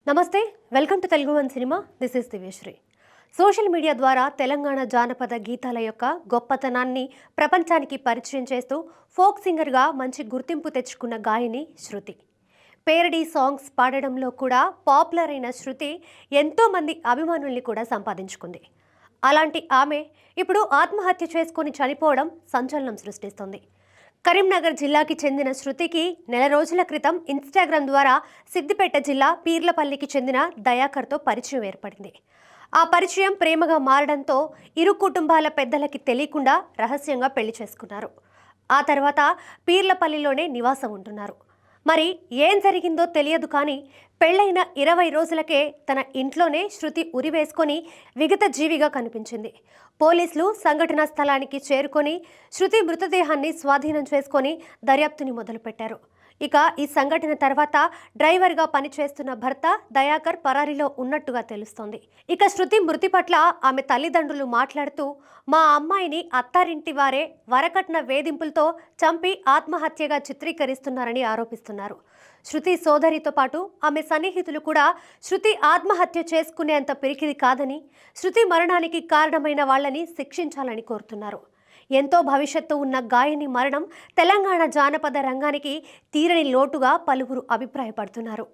నమస్తే, welcome to Telugu one cinema. This is Divyasri. Social media ద్వారా తెలంగాణ జానపద గీతాల యొక్క గొప్పతనాన్ని ప్రపంచానికి పరిచయం చేస్తూ ఫోక్ సింగర్గా మంచి గుర్తింపు తెచ్చుకున్న గాయని శృతి. పేరడీ సాంగ్స్ పాడడంలో కూడా పాపులర్ అయిన శృతి ఎంతోమంది అభిమానుల్ని కూడా సంపాదించుకుంది. అలాంటి ఆమె ఇప్పుడు ఆత్మహత్య చేసుకుని చనిపోవడం సంచలనం సృష్టిస్తుంది. కరీంనగర్ జిల్లాకి చెందిన శృతికి నెల రోజుల క్రితం ఇన్స్టాగ్రామ్ ద్వారా సిద్దిపేట జిల్లా పీర్లపల్లికి చెందిన దయాకర్తో పరిచయం ఏర్పడింది. ఆ పరిచయం ప్రేమగా మారడంతో ఇరు కుటుంబాల పెద్దలకి తెలియకుండా రహస్యంగా పెళ్లి చేసుకున్నారు. ఆ తర్వాత పీర్లపల్లిలోనే నివాసం ఉంటున్నారు. మరి ఏం జరిగిందో తెలియదు, కానీ పెళ్లైన 20 రోజులకే తన ఇంట్లోనే శృతి ఉరివేసుకొని విగత జీవిగా కనిపించింది. పోలీసులు సంఘటనా స్థలానికి చేరుకొని శృతి మృతదేహాన్ని స్వాధీనం చేసుకొని దర్యాప్తుని మొదలుపెట్టారు. ఇక ఈ సంఘటన తర్వాత డ్రైవర్గా పనిచేస్తున్న భర్త దయాకర్ పరారీలో ఉన్నట్టుగా తెలుస్తోంది. ఇక శృతి మృతి పట్ల ఆమె తల్లిదండ్రులు మాట్లాడుతూ, మా అమ్మాయిని అత్తారింటి వారే వరకట్న వేధింపులతో చంపి ఆత్మహత్యగా చిత్రీకరిస్తున్నారని ఆరోపిస్తున్నారు. శృతి సోదరితో పాటు ఆమె సన్నిహితులు కూడా శృతి ఆత్మహత్య చేసుకునేంత పిరికిది కాదని, శృతి మరణానికి కారణమైన వాళ్ళని శిక్షించాలని కోరుతున్నారు. ఎంతో భవిష్యత్తు ఉన్న గాయని మరణం తెలంగాణ జానపద రంగానికి తీరని లోటుగా పలువురు అభిప్రాయపడుతున్నారు.